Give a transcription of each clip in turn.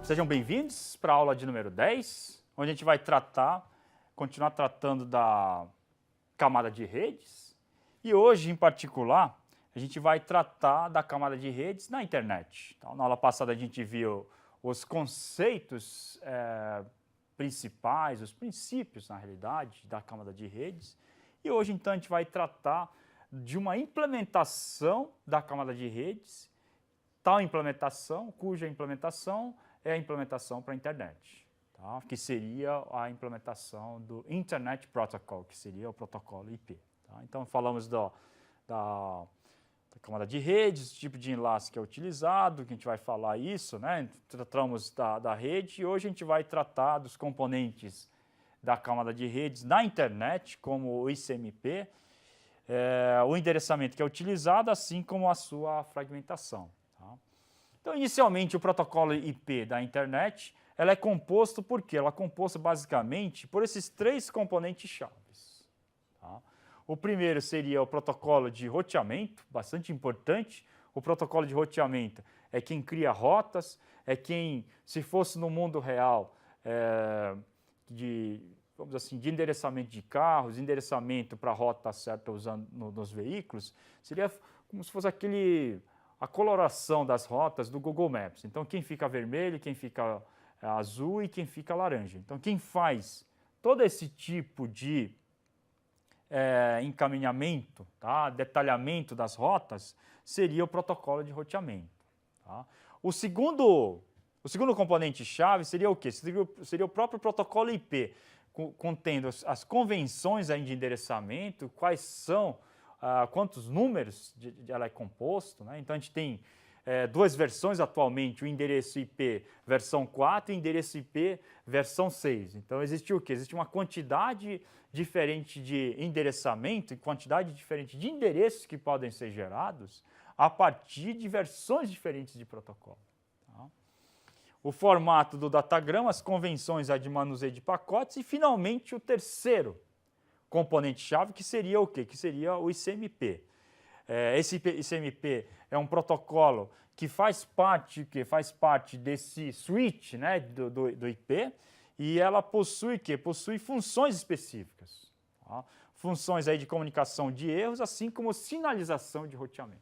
Sejam bem-vindos para a aula de número 10, onde a gente vai continuar tratando da camada de redes. E hoje, em particular, a gente vai tratar da camada de redes na internet. Então, na aula passada a gente viu os conceitos principais, os princípios, na realidade, da camada de redes. E hoje, então, a gente vai tratar de uma implementação da camada de redes, tal implementação, cuja implementação é a implementação para a internet, tá? Que seria a implementação do Internet Protocol, que seria o protocolo IP. Tá? Então, falamos da camada de redes, tipo de enlace que é utilizado, que a gente vai falar isso, né? Tratamos da rede e hoje a gente vai tratar dos componentes da camada de redes na internet, como o ICMP, o endereçamento que é utilizado, assim como a sua fragmentação. Tá? Então, inicialmente, o protocolo IP da internet, ela é composto por quê? Ela é composta basicamente por esses três componentes chaves. Tá? O primeiro seria o protocolo de roteamento, bastante importante. O protocolo de roteamento é quem cria rotas, é quem, se fosse no mundo real, vamos assim, de endereçamento de carros, endereçamento para a rota certa usando nos veículos, seria como se fosse a coloração das rotas do Google Maps. Então, quem fica vermelho, quem fica azul e quem fica laranja. Então, quem faz todo esse tipo de encaminhamento, tá? Detalhamento das rotas, seria o protocolo de roteamento. Tá? O segundo componente-chave seria o quê? Seria o próprio protocolo IP, contendo as convenções aí de endereçamento, quais são, quantos números ela é composto. Né? Então, a gente tem duas versões atualmente, o endereço IP versão 4 e o endereço IP versão 6. Então, existe o quê? Existe uma quantidade diferente de endereçamento e quantidade diferente de endereços que podem ser gerados a partir de versões diferentes de protocolo. Tá? O formato do datagrama, as convenções de manuseio de pacotes e, finalmente, o terceiro componente-chave, que seria o quê? Que seria o ICMP. Esse ICMP é um protocolo que faz parte desse switch, né, do IP, e ela possui Possui funções específicas. Tá? Funções aí de comunicação de erros, assim como sinalização de roteamento.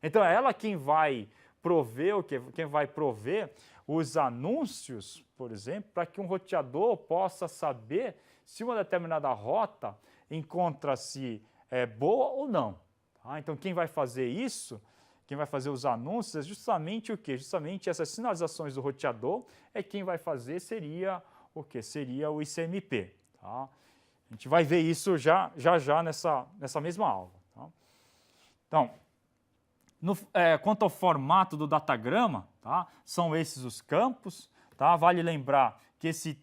Então, é ela quem vai prover os anúncios, por exemplo, para que um roteador possa saber se uma determinada rota encontra-se boa ou não. Tá? Então, quem vai fazer isso, quem vai fazer os anúncios, é justamente o quê? Justamente essas sinalizações do roteador quem vai fazer seria o quê? Seria o ICMP. Tá? A gente vai ver isso já nessa mesma aula. Tá? Então, quanto ao formato do datagrama, tá? São esses os campos. Tá? Vale lembrar que esse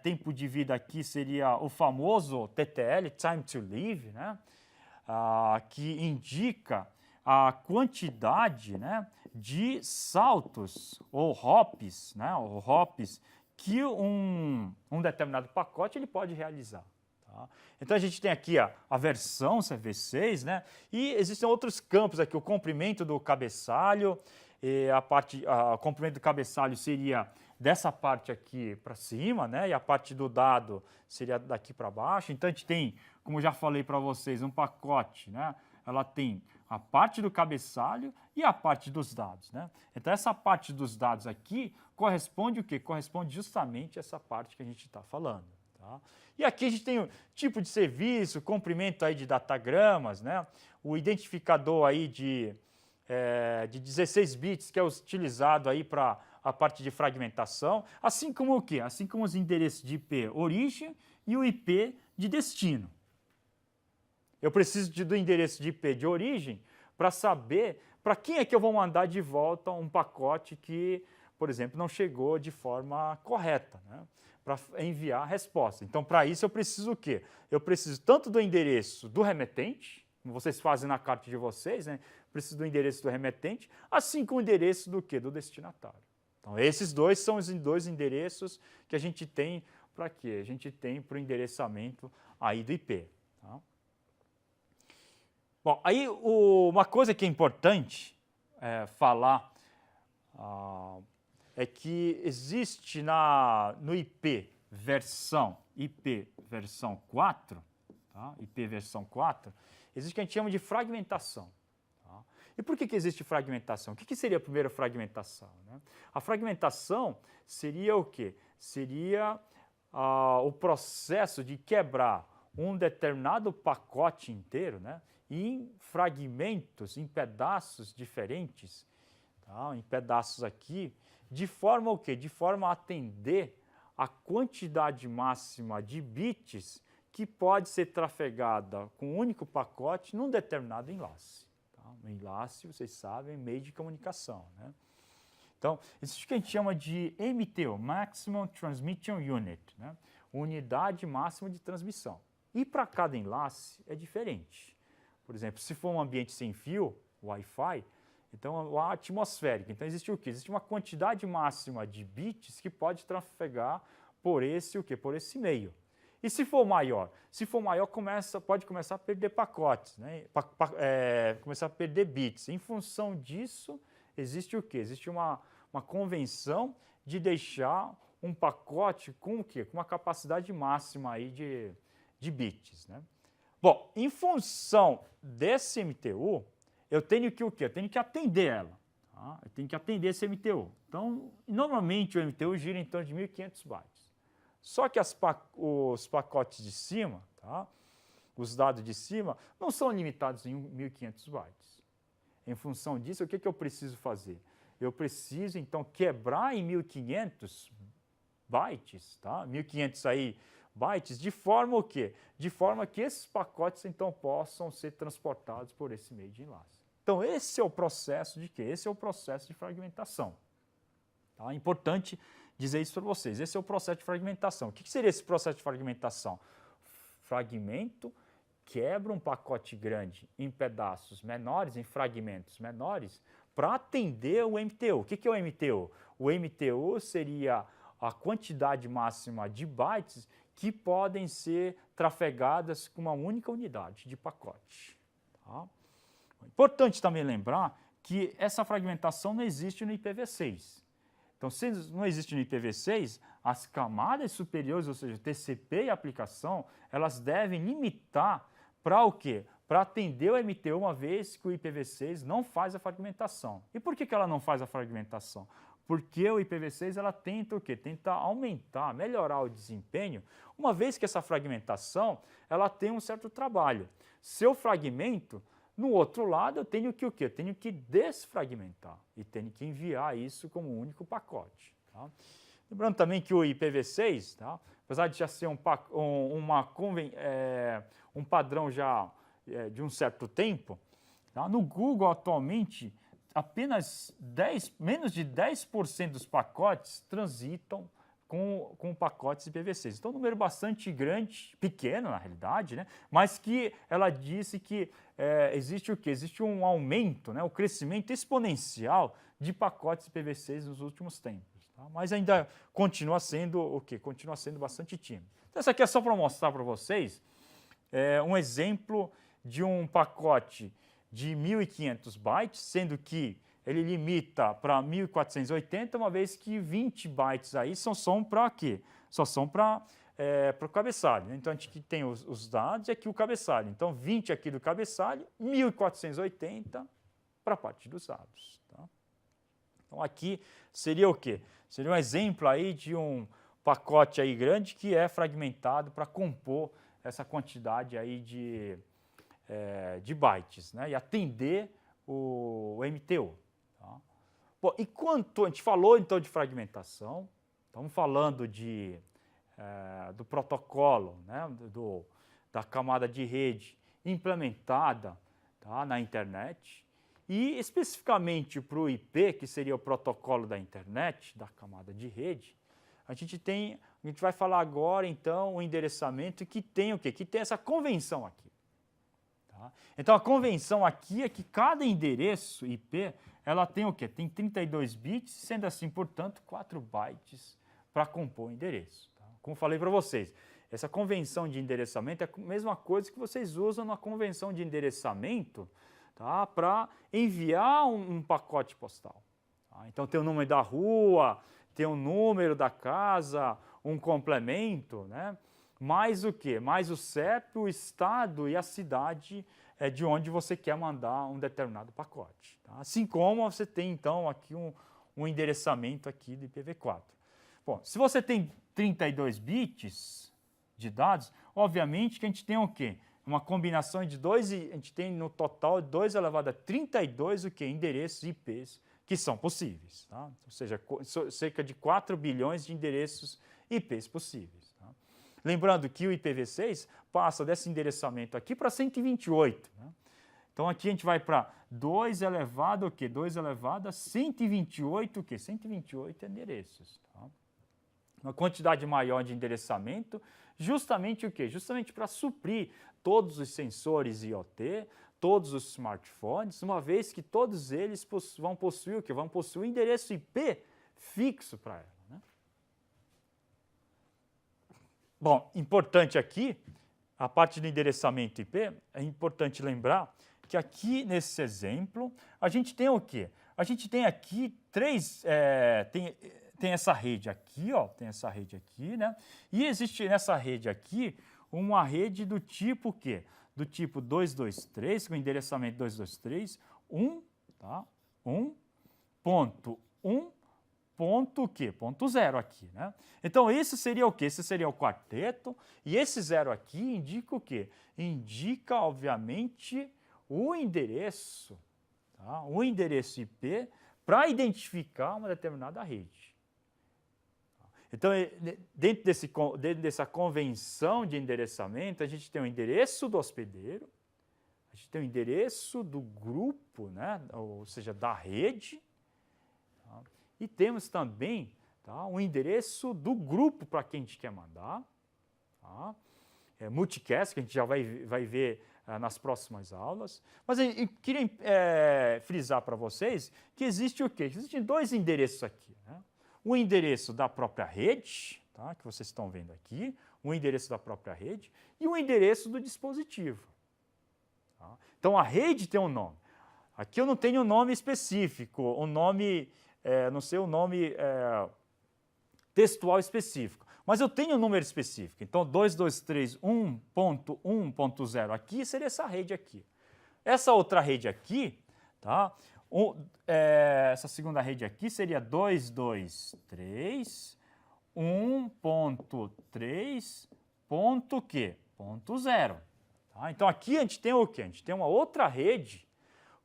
tempo de vida aqui seria o famoso TTL, Time to Live, né? Que indica a quantidade, né, de saltos ou hops, né, que um determinado pacote ele pode realizar. Tá? Então, a gente tem aqui a versão CV6, né, e existem outros campos aqui, o comprimento do cabeçalho, o comprimento do cabeçalho seria dessa parte aqui para cima, né, e a parte do dado seria daqui para baixo. Então, a gente tem, como já falei para vocês, um pacote, né, ela tem a parte do cabeçalho e a parte dos dados. Né? Então, essa parte dos dados aqui corresponde o quê? Corresponde justamente a essa parte que a gente está falando. Tá? E aqui a gente tem o tipo de serviço, comprimento aí de datagramas, né? O identificador aí de 16 bits que é utilizado aí para a parte de fragmentação, assim como o quê? Assim como os endereços de IP origem e o IP de destino. Eu preciso do endereço de IP de origem para saber para quem é que eu vou mandar de volta um pacote que, por exemplo, não chegou de forma correta, né? Para enviar a resposta. Então, para isso, eu preciso o quê? Eu preciso tanto do endereço do remetente, como vocês fazem na carta de vocês, né? Preciso do endereço do remetente, assim como o endereço do quê? Do destinatário. Então, esses dois são os dois endereços que a gente tem para quê? A gente tem para o endereçamento aí do IP. Tá? Bom, aí uma coisa que é importante falar é que existe no IP versão 4, tá? IP versão 4, existe o que a gente chama de fragmentação. Tá? E por que existe fragmentação? O que seria a primeira fragmentação? Né? A fragmentação seria o quê? Seria o processo de quebrar um determinado pacote inteiro, né, em fragmentos, em pedaços diferentes, tá, em pedaços aqui, de forma o quê? De forma a atender a quantidade máxima de bits que pode ser trafegada com um único pacote num determinado enlace. Tá? O enlace, vocês sabem, é meio de comunicação. Né? Então, existe o que a gente chama de MTU, Maximum Transmission Unit, né? Unidade máxima de transmissão. E para cada enlace é diferente. Por exemplo, se for um ambiente sem fio, Wi-Fi, então a atmosférica. Então existe o quê? Existe uma quantidade máxima de bits que pode trafegar por esse Por esse meio. E se for maior? Se for maior, pode começar a perder pacotes, né? Começar a perder bits. Em função disso, existe o quê? Existe uma convenção de deixar um pacote com o quê? Com uma capacidade máxima aí de bits, né? Bom, em função desse MTU, eu tenho que o quê? Eu tenho que atender ela. Tá? Eu tenho que atender esse MTU. Então, normalmente o MTU gira em torno de 1.500 bytes. Só que os pacotes de cima, tá? Os dados de cima, não são limitados em 1.500 bytes. Em função disso, o que eu preciso fazer? Eu preciso, então, quebrar em 1.500 bytes, tá? 1.500 aí bytes, de forma o quê? De forma que esses pacotes, então, possam ser transportados por esse meio de enlace. Então, esse é o processo de quê? Esse é o processo de fragmentação. Tá? É importante dizer isso para vocês. Esse é o processo de fragmentação. O que seria esse processo de fragmentação? Fragmento, quebra um pacote grande em pedaços menores, em fragmentos menores, para atender o MTU. O que é o MTU? O MTU seria a quantidade máxima de bytes que podem ser trafegadas com uma única unidade de pacote. Tá? Importante também lembrar que essa fragmentação não existe no IPv6. Então, se não existe no IPv6, as camadas superiores, ou seja, TCP e aplicação, elas devem limitar para o quê? Para atender o MTU, uma vez que o IPv6 não faz a fragmentação. E por que ela não faz a fragmentação? Porque o IPv6 ela tenta o quê? Tenta aumentar, melhorar o desempenho, uma vez que essa fragmentação ela tem um certo trabalho. Se eu fragmento, no outro lado eu tenho que o quê? Eu tenho que desfragmentar e tenho que enviar isso como um único pacote. Tá? Lembrando também que o IPv6, tá? Apesar de já ser um padrão já de um certo tempo, tá? No Google atualmente apenas menos de 10% dos pacotes transitam com pacotes IPv6. Então, um número bastante grande, pequeno na realidade, né? Mas que ela disse que existe o quê? Existe um aumento, né? O crescimento exponencial de pacotes IPv6 nos últimos tempos. Tá? Mas ainda continua sendo o quê? Continua sendo bastante tímido. Então, isso aqui é só para mostrar para vocês um exemplo de um pacote de 1.500 bytes, sendo que ele limita para 1.480, uma vez que 20 bytes aí são para quê? Só são para o cabeçalho. Então, a gente tem os dados e aqui o cabeçalho. Então, 20 aqui do cabeçalho, 1.480 para a parte dos dados. Tá? Então, aqui seria o quê? Seria um exemplo aí de um pacote aí grande que é fragmentado para compor essa quantidade aí de bytes, né? E atender o MTU. Tá? Bom, e quanto a gente falou então de fragmentação, estamos falando do protocolo, né? Da camada de rede implementada, tá? Na internet, e especificamente para o IP, que seria o protocolo da internet, da camada de rede, a gente vai falar agora então o endereçamento que tem o quê? Que tem essa convenção aqui. Tá? Então, a convenção aqui é que cada endereço IP, ela tem o quê? Tem 32 bits, sendo assim, portanto, 4 bytes para compor o endereço. Tá? Como falei para vocês, essa convenção de endereçamento é a mesma coisa que vocês usam na convenção de endereçamento, tá? Para enviar um pacote postal. Tá? Então tem o número da rua, tem o número da casa, um complemento, né? Mais o quê? Mais o CEP, o estado e a cidade de onde você quer mandar um determinado pacote. Tá? Assim como você tem, então, aqui um endereçamento aqui do IPv4. Bom, se você tem 32 bits de dados, obviamente que a gente tem o quê? Uma combinação de a gente tem no total 2 elevado a 32 o quê? Endereços IPs que são possíveis. Tá? Ou seja, cerca de 4 bilhões de endereços IPs possíveis. Tá? Lembrando que o IPv6 passa desse endereçamento aqui para 128. Né? Então aqui a gente vai para 2 elevado o quê? 2 elevado a 128 o quê? 128 endereços. Tá? Uma quantidade maior de endereçamento, justamente o quê? Justamente para suprir todos os sensores IoT, todos os smartphones, uma vez que todos eles vão possuir o quê? Vão possuir endereço IP fixo para ela. Né? Bom, importante aqui, a parte do endereçamento IP, é importante lembrar que aqui nesse exemplo, a gente tem o quê? A gente tem aqui tem essa rede aqui, ó, tem essa rede aqui, né? E existe nessa rede aqui uma rede do tipo o quê? Do tipo 223, com endereçamento 223, 1, tá? 1.1 ponto o quê? Ponto 0 aqui, né? Então, esse seria o quê? Esse seria o quarteto, e esse 0 aqui indica o quê? Indica, obviamente, o endereço, tá? O endereço IP para identificar uma determinada rede. Então, dentro dessa convenção de endereçamento, a gente tem o endereço do hospedeiro, a gente tem o endereço do grupo, né? Ou seja, da rede, tá? E temos também, tá, o endereço do grupo para quem a gente quer mandar, tá? Multicast, que a gente já vai ver nas próximas aulas. Mas eu queria frisar para vocês que existe o quê? Existem 2 endereços aqui, né? O endereço da própria rede, tá, que vocês estão vendo aqui, o endereço da própria rede e o endereço do dispositivo. Tá? Então, a rede tem um nome. Aqui eu não tenho um nome específico, um nome, não sei o nome textual específico, mas eu tenho um número específico. Então, 223.1.1.0 aqui seria essa rede aqui. Essa outra rede aqui, tá? Essa segunda rede aqui seria 223.1.3.0. Tá? Então, aqui a gente tem o quê? A gente tem uma outra rede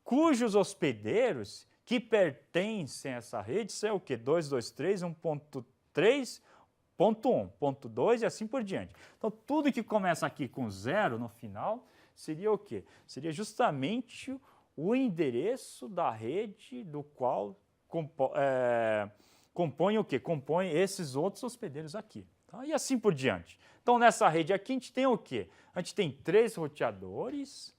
cujos hospedeiros que pertencem a essa rede são o quê? 223.1.3.1.2 e assim por diante. Então, tudo que começa aqui com 0 no final seria o quê? Seria justamente o endereço da rede do qual compõe o quê? Compõe esses outros hospedeiros aqui. Tá? E assim por diante. Então, nessa rede aqui, a gente tem o quê? A gente tem 3 roteadores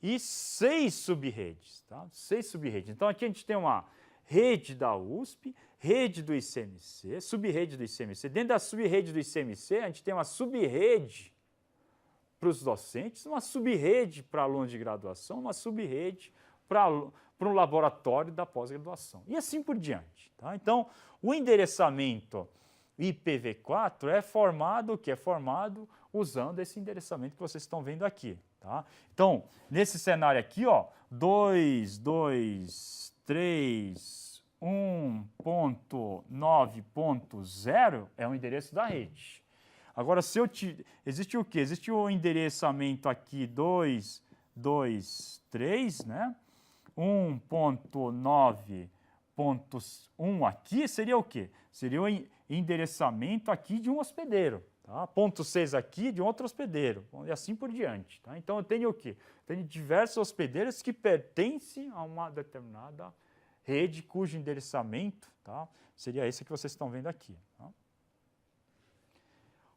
e 6 sub-redes. Tá? 6 sub-redes. Então, aqui a gente tem uma rede da USP, rede do ICMC, sub-rede do ICMC. Dentro da sub-rede do ICMC, a gente tem uma sub-rede para os docentes, uma sub-rede para alunos de graduação, uma sub-rede para um laboratório da pós-graduação. E assim por diante. Tá? Então, o endereçamento IPv4 é formado, o que é formado usando esse endereçamento que vocês estão vendo aqui. Tá? Então, nesse cenário aqui, ó, 223.1.9.0 é o endereço da rede. Agora, existe o quê? Existe o endereçamento aqui 223, né? 1.9.1 aqui seria o quê? Seria o endereçamento aqui de um hospedeiro. Tá? Ponto 6 aqui de outro hospedeiro. E assim por diante. Tá? Então, eu tenho o quê? Tenho diversos hospedeiros que pertencem a uma determinada rede cujo endereçamento, tá, seria esse que vocês estão vendo aqui. Tá?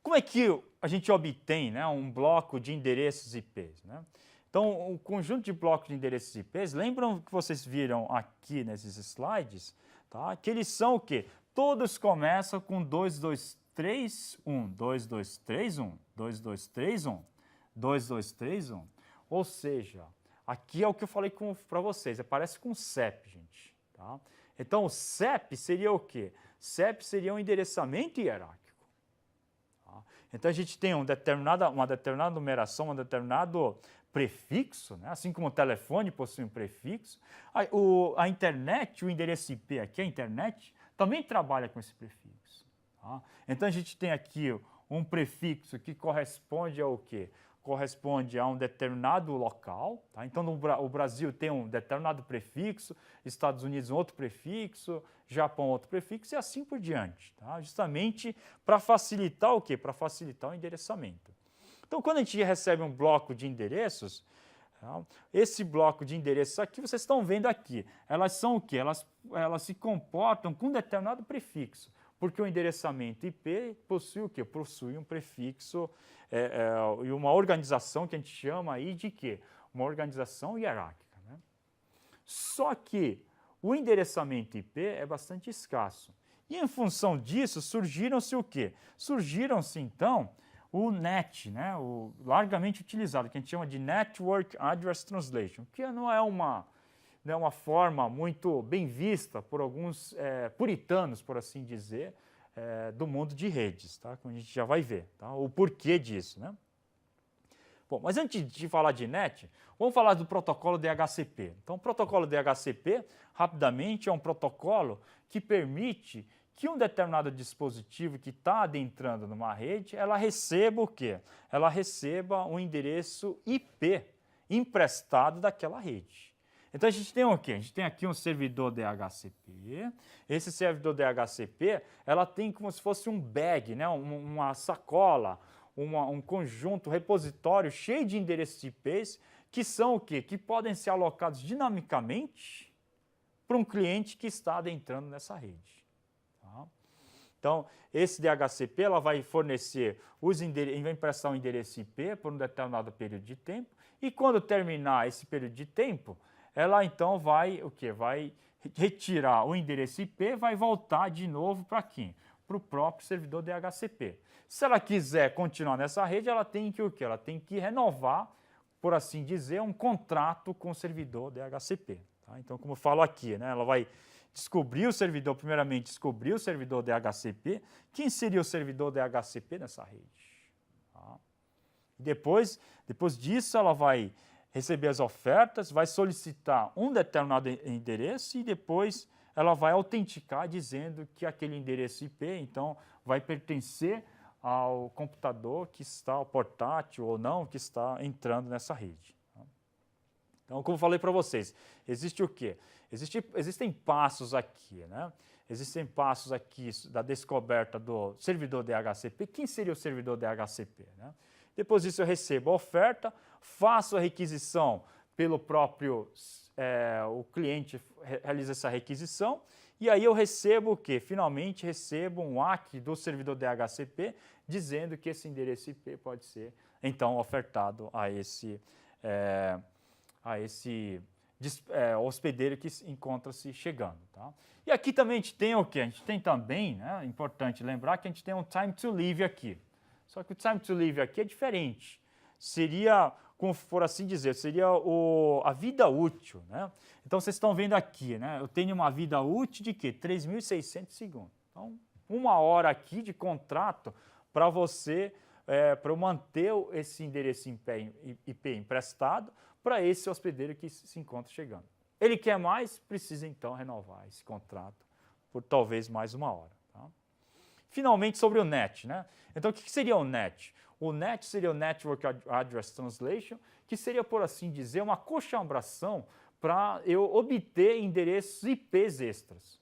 Como é que a gente obtém, né, um bloco de endereços IPs? Né? Então, o conjunto de blocos de endereços IPs, lembram que vocês viram aqui nesses slides, tá? Que eles são o quê? Todos começam com 2231, 2231, 2231, 2231. Ou seja, aqui é o que eu falei para vocês, parece com CEP, gente. Tá? Então, o CEP seria o quê? CEP seria um endereçamento hierárquico. Tá? Então, a gente tem uma determinada numeração, um determinado prefixo, né? Assim como o telefone possui um prefixo. A internet, o endereço IP aqui, a internet, também trabalha com esse prefixo. Tá? Então, a gente tem aqui um prefixo que corresponde ao quê? Corresponde a um determinado local. Tá? Então, o Brasil tem um determinado prefixo, Estados Unidos um outro prefixo, Japão outro prefixo e assim por diante. Tá? Justamente para facilitar o quê? Para facilitar o endereçamento. Então, quando a gente recebe um bloco de endereços, tá? Esse bloco de endereços aqui, vocês estão vendo aqui, elas são o quê? Elas se comportam com um determinado prefixo, porque o endereçamento IP possui o quê? Possui um prefixo e uma organização que a gente chama aí de quê? Uma organização hierárquica. Né? Só que o endereçamento IP é bastante escasso. E em função disso, surgiram-se o quê? Surgiram-se, então, o NAT, né? O largamente utilizado, que a gente chama de Network Address Translation, que não é uma forma muito bem vista por alguns puritanos, por assim dizer, do mundo de redes, tá? Como a gente já vai ver, tá? O porquê disso, né? Bom, mas antes de falar de NET, vamos falar do protocolo DHCP. Então, o protocolo DHCP, rapidamente, é um protocolo que permite que um determinado dispositivo que está adentrando numa rede, ela receba o quê? Ela receba um endereço IP emprestado daquela rede. Então, a gente tem o quê? A gente tem aqui um servidor DHCP. Esse servidor DHCP, ela tem como se fosse um bag, né? Uma sacola, um conjunto, repositório cheio de endereços IPs que são o quê? Que podem ser alocados dinamicamente para um cliente que está adentrando nessa rede. Tá? Então, esse DHCP ela vai fornecer vai emprestar um endereço IP por um determinado período de tempo e quando terminar esse período de tempo, ela então vai o quê? Vai retirar o endereço IP, vai voltar de novo para quem? Para o próprio servidor DHCP. Se ela quiser continuar nessa rede, ela tem que o quê? Ela tem que renovar, por assim dizer, um contrato com o servidor DHCP. Tá? Então, como eu falo aqui, né, ela vai descobrir o servidor, primeiramente descobrir o servidor DHCP. Quem seria o servidor DHCP nessa rede? Tá? Depois disso, ela vai receber as ofertas, vai solicitar um determinado endereço e depois ela vai autenticar dizendo que aquele endereço IP, então, vai pertencer ao computador que está, ao portátil ou não, que está entrando nessa rede. Então, como eu falei para vocês, existe o quê? Existem passos aqui, né? Existem passos aqui da descoberta do servidor DHCP. Quem seria o servidor DHCP? Né? Depois disso eu recebo a oferta, faço a requisição pelo próprio, o cliente realiza essa requisição, e aí eu recebo o quê? Finalmente recebo um ACK do servidor DHCP dizendo que esse endereço IP pode ser, então, ofertado a esse hospedeiro que encontra-se chegando. Tá? E aqui também a gente tem o quê? A gente tem também, né, é importante lembrar que a gente tem um time to live aqui. Só que o time to live aqui é diferente. Seria, como por assim dizer, seria a vida útil. Né? Então, vocês estão vendo aqui, né? Eu tenho uma vida útil de quê? 3.600 segundos. Então, 1 hora aqui de contrato para você, para eu manter esse endereço IP emprestado para esse hospedeiro que se encontra chegando. Ele quer mais, precisa então renovar esse contrato por talvez mais 1 hora. Tá? Finalmente, sobre o NET. Né? Então, o que seria o NET? O NET seria o Network Address Translation, que seria, por assim dizer, uma coxambração para eu obter endereços IPs extras.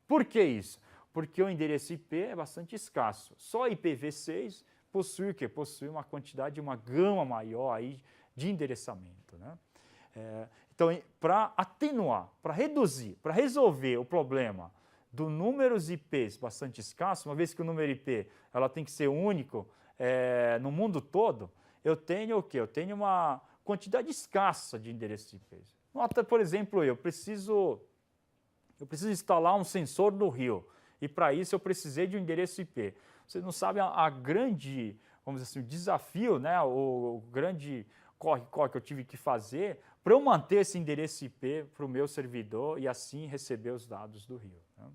Por que isso? Porque o endereço IP é bastante escasso. Só IPv6 possui o quê? Possui uma quantidade, uma gama maior aí de endereçamento. Né? Então, para atenuar, para reduzir, para resolver o problema do números IPs bastante escasso, uma vez que o número IP ela tem que ser único no mundo todo, eu tenho o quê? Eu tenho uma quantidade escassa de endereços IPs. Nota, por exemplo, eu preciso instalar um sensor no rio e para isso eu precisei de um endereço IP. Vocês não sabem a grande, vamos dizer assim, o desafio, né? O grande corre-corre que eu tive que fazer para eu manter esse endereço IP para o meu servidor e assim receber os dados do Rio. Né?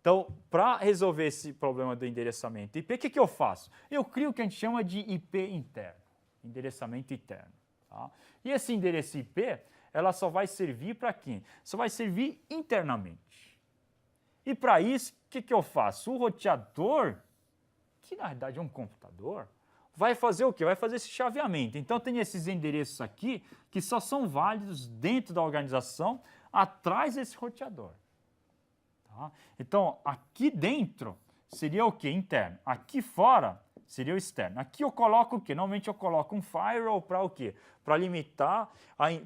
Então, para resolver esse problema do endereçamento IP, o que eu faço? Eu crio o que a gente chama de IP interno, endereçamento interno. Tá? E esse endereço IP, ela só vai servir para quem? Só vai servir internamente. E para isso, o que eu faço? O roteador, que na verdade é um computador, vai fazer o quê? Vai fazer esse chaveamento. Então, tem esses endereços aqui que só são válidos dentro da organização, atrás desse roteador. Tá? Então, aqui dentro seria o quê? Interno. Aqui fora seria o externo. Aqui eu coloco o quê? Normalmente eu coloco um firewall para o quê? Para limitar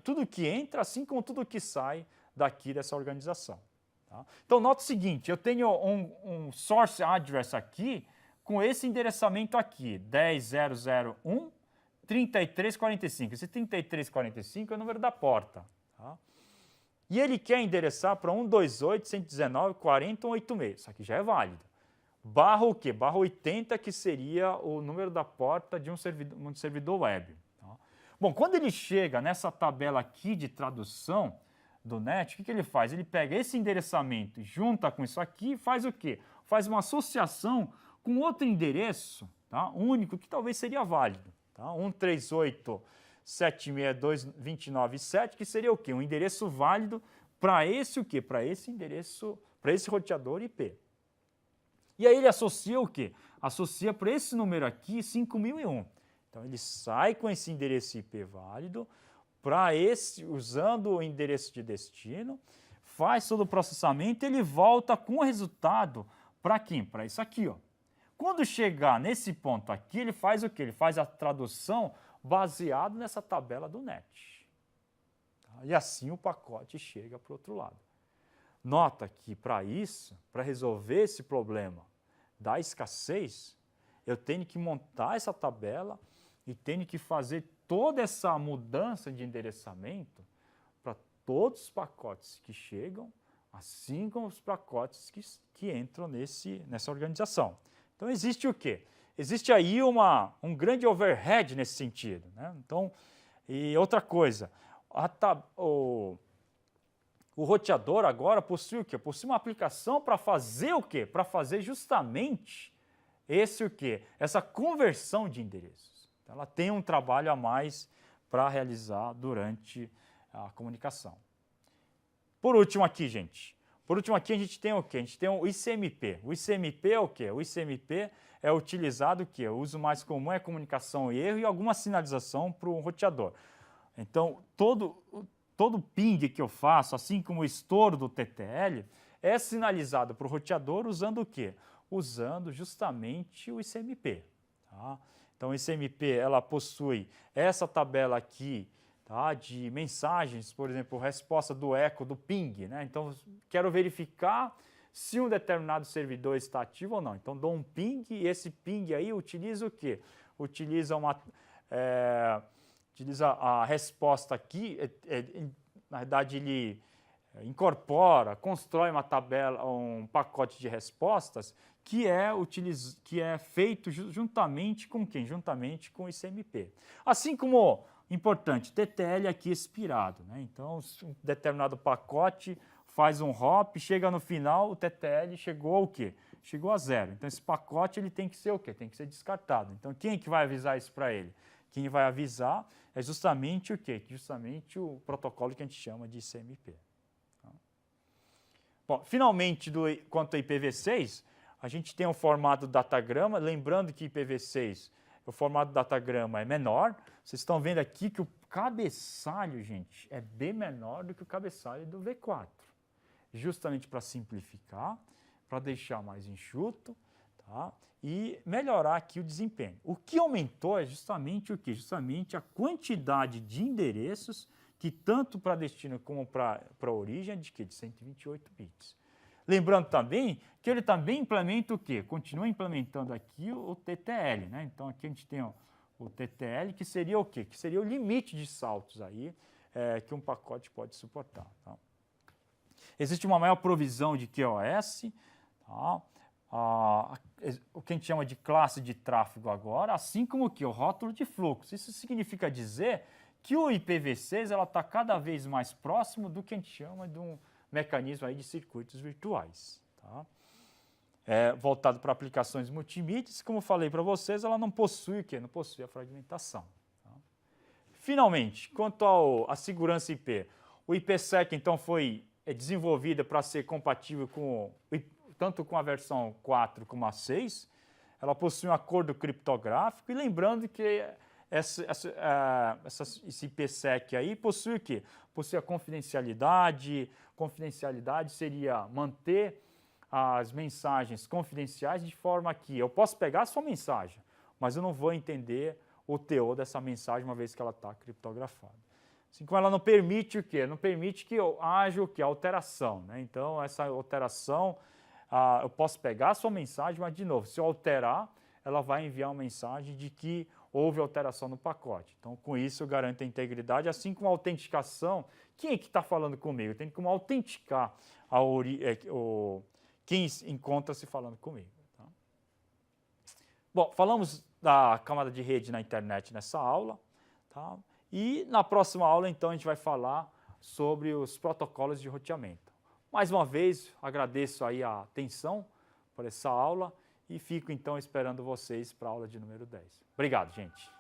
tudo que entra, assim como tudo que sai daqui dessa organização. Tá? Então, nota o seguinte, eu tenho um source address aqui, com esse endereçamento aqui, 10.0.0.1.33.45. Esse 33.45 é o número da porta. Tá? E ele quer endereçar para 128.119.40.186. Isso aqui já é válido. Barra o quê? Barra 80, que seria o número da porta de um servidor web. Tá? Bom, quando ele chega nessa tabela aqui de tradução do NET, o que ele faz? Ele pega esse endereçamento, junta com isso aqui e faz o quê? Faz uma associação com outro endereço, tá? Único, que talvez seria válido, tá? 138.162.29.7, que seria o quê? Um endereço válido para esse o quê? Para esse endereço, para esse roteador IP. E aí ele associa o quê? Associa para esse número aqui 5001. Então ele sai com esse endereço IP válido para esse, usando o endereço de destino, faz todo o processamento e ele volta com o resultado para quem? Para isso aqui, ó. Quando chegar nesse ponto aqui, ele faz o quê? Ele faz a tradução baseado nessa tabela do NET. Tá? E assim o pacote chega para o outro lado. Nota que para isso, para resolver esse problema da escassez, eu tenho que montar essa tabela e tenho que fazer toda essa mudança de endereçamento para todos os pacotes que chegam, assim como os pacotes que entram nessa organização. Então, existe o quê? Existe aí um grande overhead nesse sentido. Né? Então, e outra coisa, o roteador agora possui o quê? Possui uma aplicação para fazer o quê? Para fazer justamente esse o quê? Essa conversão de endereços. Então, ela tem um trabalho a mais para realizar durante a comunicação. Por último aqui, gente. Por último aqui a gente tem o quê? A gente tem o ICMP. O ICMP é o quê? O ICMP é utilizado o quê? O uso mais comum é comunicação e erro e alguma sinalização para o roteador. Então, todo ping que eu faço, assim como o estouro do TTL, é sinalizado para o roteador usando o quê? Usando justamente o ICMP. Tá? Então, o ICMP ela possui essa tabela aqui, tá, de mensagens, por exemplo, resposta do eco do ping. Né? Então, quero verificar se um determinado servidor está ativo ou não. Então, dou um ping e esse ping aí utiliza o quê? Utiliza a resposta aqui, na verdade, ele incorpora, constrói uma tabela, um pacote de respostas que é feito juntamente com quem? Juntamente com o ICMP. Assim como, importante, TTL aqui expirado. Né? Então, um determinado pacote faz um hop, chega no final, o TTL chegou ao quê? Chegou a zero. Então, esse pacote ele tem que ser o quê? Tem que ser descartado. Então, quem é que vai avisar isso para ele? Quem vai avisar é justamente o quê? Justamente o protocolo que a gente chama de ICMP. Bom, finalmente, quanto a IPv6, a gente tem um formato datagrama, lembrando que IPv6, o formato datagrama é menor. Vocês estão vendo aqui que o cabeçalho, gente, é bem menor do que o cabeçalho do V4. Justamente para simplificar, para deixar mais enxuto, tá? E melhorar aqui o desempenho. O que aumentou é justamente o quê? Justamente a quantidade de endereços que tanto para destino como para origem é de quê? De 128 bits. Lembrando também que ele também implementa o quê? Continua implementando aqui o TTL, né? Então aqui a gente tem o TTL, que seria o quê? Que seria o limite de saltos aí que um pacote pode suportar. Tá? Existe uma maior provisão de QoS, tá? O que a gente chama de classe de tráfego agora, assim como o rótulo de fluxo. Isso significa dizer que o IPv6 está cada vez mais próximo do que a gente chama de um mecanismo aí de circuitos virtuais. Tá? Voltado para aplicações multimídias, como eu falei para vocês, ela não possui o quê? Não possui a fragmentação. Tá? Finalmente, quanto à segurança IP, o IPsec então foi desenvolvida para ser compatível tanto com a versão 4 como a 6. Ela possui um acordo criptográfico e lembrando que esse IPsec aí possui o quê? Possui a confidencialidade. Confidencialidade seria manter as mensagens confidenciais de forma que eu posso pegar a sua mensagem, mas eu não vou entender o teor dessa mensagem uma vez que ela está criptografada. Assim como ela não permite o quê? Não permite que haja o quê? Alteração. Né? Então, essa alteração, eu posso pegar a sua mensagem, mas, de novo, se eu alterar, ela vai enviar uma mensagem de que houve alteração no pacote. Então, com isso, eu garanto a integridade, assim como a autenticação. Quem é que está falando comigo? Eu tenho como autenticar quem encontra-se falando comigo. Tá? Bom, falamos da camada de rede na internet nessa aula. Tá? E na próxima aula, então, a gente vai falar sobre os protocolos de roteamento. Mais uma vez, agradeço aí a atenção por essa aula e fico, então, esperando vocês para a aula de número 10. Obrigado, gente.